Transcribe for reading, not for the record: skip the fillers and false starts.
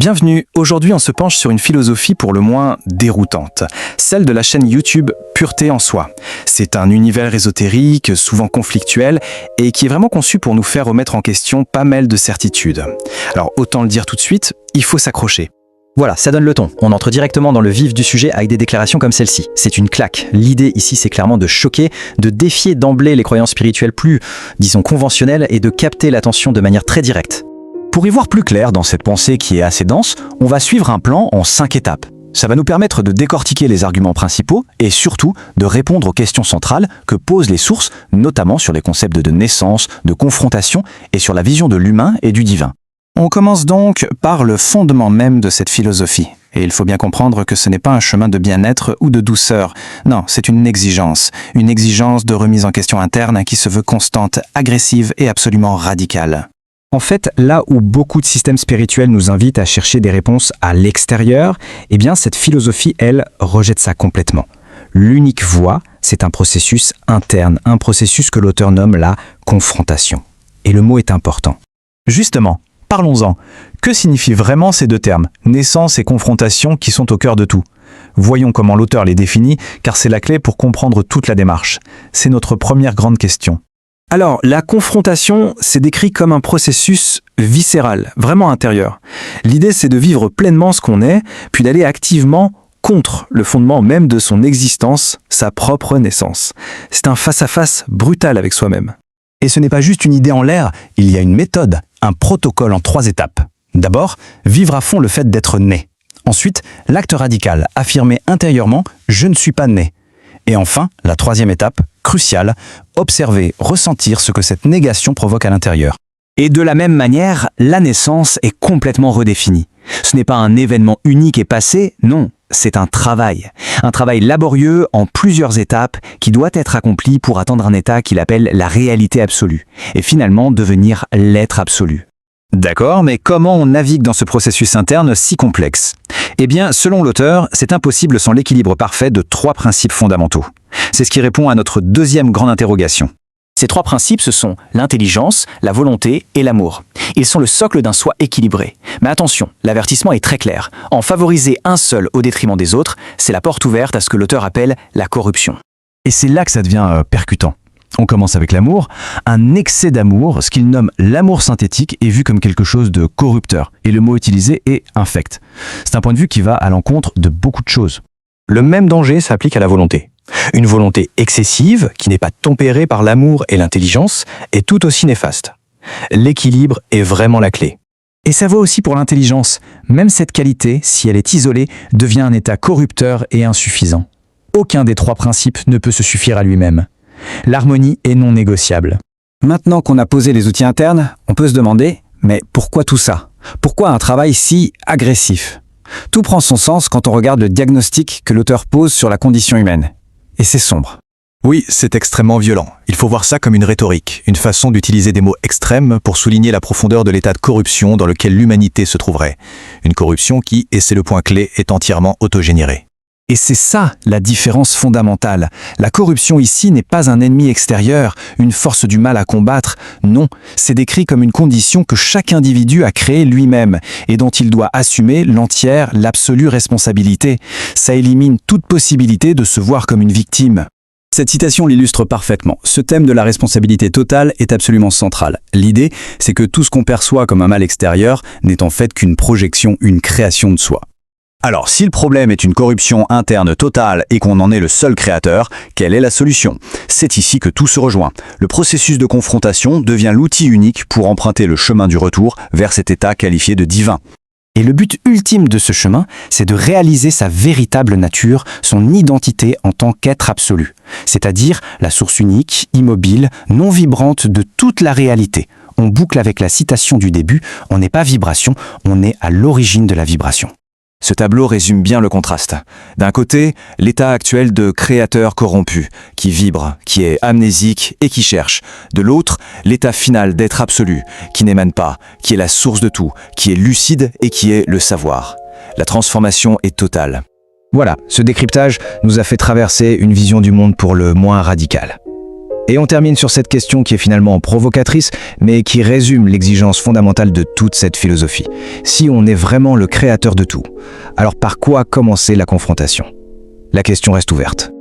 Bienvenue, aujourd'hui on se penche sur une philosophie pour le moins déroutante, celle de la chaîne YouTube Pureté en soi. C'est un univers ésotérique, souvent conflictuel, et qui est vraiment conçu pour nous faire remettre en question pas mal de certitudes. Alors autant le dire tout de suite, il faut s'accrocher. Voilà, ça donne le ton. On entre directement dans le vif du sujet avec des déclarations comme celle-ci. C'est une claque. L'idée ici, c'est clairement de choquer, de défier d'emblée les croyances spirituelles plus, disons, conventionnelles et de capter l'attention de manière très directe. Pour y voir plus clair dans cette pensée qui est assez dense, on va suivre un plan en 5 étapes. Ça va nous permettre de décortiquer les arguments principaux et surtout de répondre aux questions centrales que posent les sources, notamment sur les concepts de naissance, de confrontation et sur la vision de l'humain et du divin. On commence donc par le fondement même de cette philosophie. Et il faut bien comprendre que ce n'est pas un chemin de bien-être ou de douceur. Non, c'est une exigence de remise en question interne qui se veut constante, agressive et absolument radicale. En fait, là où beaucoup de systèmes spirituels nous invitent à chercher des réponses à l'extérieur, eh bien cette philosophie, elle, rejette ça complètement. L'unique voie, c'est un processus interne, un processus que l'auteur nomme la confrontation. Et le mot est important. Justement, parlons-en. Que signifient vraiment ces deux termes, naissance et confrontation, qui sont au cœur de tout? Voyons comment l'auteur les définit, car c'est la clé pour comprendre toute la démarche. C'est notre première grande question. Alors, la confrontation, c'est décrit comme un processus viscéral, vraiment intérieur. L'idée, c'est de vivre pleinement ce qu'on est, puis d'aller activement contre le fondement même de son existence, sa propre naissance. C'est un face-à-face brutal avec soi-même. Et ce n'est pas juste une idée en l'air, il y a une méthode, un protocole en 3 étapes. D'abord, vivre à fond le fait d'être né. Ensuite, l'acte radical, affirmer intérieurement « je ne suis pas né ». Et enfin, la 3e étape, cruciale, observer, ressentir ce que cette négation provoque à l'intérieur. Et de la même manière, la naissance est complètement redéfinie. Ce n'est pas un événement unique et passé, non, c'est un travail. Un travail laborieux en plusieurs étapes qui doit être accompli pour atteindre un état qu'il appelle la réalité absolue, et finalement devenir l'être absolu. D'accord, mais comment on navigue dans ce processus interne si complexe? Eh bien, selon l'auteur, c'est impossible sans l'équilibre parfait de 3 principes fondamentaux. C'est ce qui répond à notre deuxième grande interrogation. Ces 3 principes, ce sont l'intelligence, la volonté et l'amour. Ils sont le socle d'un soi équilibré. Mais attention, l'avertissement est très clair. En favoriser un seul au détriment des autres, c'est la porte ouverte à ce que l'auteur appelle la corruption. Et c'est là que ça devient percutant. On commence avec l'amour. Un excès d'amour, ce qu'il nomme l'amour synthétique, est vu comme quelque chose de corrupteur. Et le mot utilisé est infect. C'est un point de vue qui va à l'encontre de beaucoup de choses. Le même danger s'applique à la volonté. Une volonté excessive, qui n'est pas tempérée par l'amour et l'intelligence, est tout aussi néfaste. L'équilibre est vraiment la clé. Et ça vaut aussi pour l'intelligence. Même cette qualité, si elle est isolée, devient un état corrupteur et insuffisant. Aucun des 3 principes ne peut se suffire à lui-même. L'harmonie est non négociable. Maintenant qu'on a posé les outils internes, on peut se demander, mais pourquoi tout ça? Pourquoi un travail si agressif? Tout prend son sens quand on regarde le diagnostic que l'auteur pose sur la condition humaine. Et c'est sombre. Oui, c'est extrêmement violent. Il faut voir ça comme une rhétorique, une façon d'utiliser des mots extrêmes pour souligner la profondeur de l'état de corruption dans lequel l'humanité se trouverait. Une corruption qui, et c'est le point clé, est entièrement autogénérée. Et c'est ça la différence fondamentale. La corruption ici n'est pas un ennemi extérieur, une force du mal à combattre. Non, c'est décrit comme une condition que chaque individu a créée lui-même et dont il doit assumer l'entière, l'absolue responsabilité. Ça élimine toute possibilité de se voir comme une victime. Cette citation l'illustre parfaitement. Ce thème de la responsabilité totale est absolument central. L'idée, c'est que tout ce qu'on perçoit comme un mal extérieur n'est en fait qu'une projection, une création de soi. Alors, si le problème est une corruption interne totale et qu'on en est le seul créateur, quelle est la solution? C'est ici que tout se rejoint. Le processus de confrontation devient l'outil unique pour emprunter le chemin du retour vers cet état qualifié de divin. Et le but ultime de ce chemin, c'est de réaliser sa véritable nature, son identité en tant qu'être absolu, c'est-à-dire la source unique, immobile, non vibrante de toute la réalité. On boucle avec la citation du début, on n'est pas vibration, on est à l'origine de la vibration. Ce tableau résume bien le contraste. D'un côté, l'état actuel de créateur corrompu, qui vibre, qui est amnésique et qui cherche. De l'autre, l'état final d'être absolu, qui n'émane pas, qui est la source de tout, qui est lucide et qui est le savoir. La transformation est totale. Voilà, ce décryptage nous a fait traverser une vision du monde pour le moins radicale. Et on termine sur cette question qui est finalement provocatrice, mais qui résume l'exigence fondamentale de toute cette philosophie. Si on est vraiment le créateur de tout, alors par quoi commencer la confrontation ? La question reste ouverte.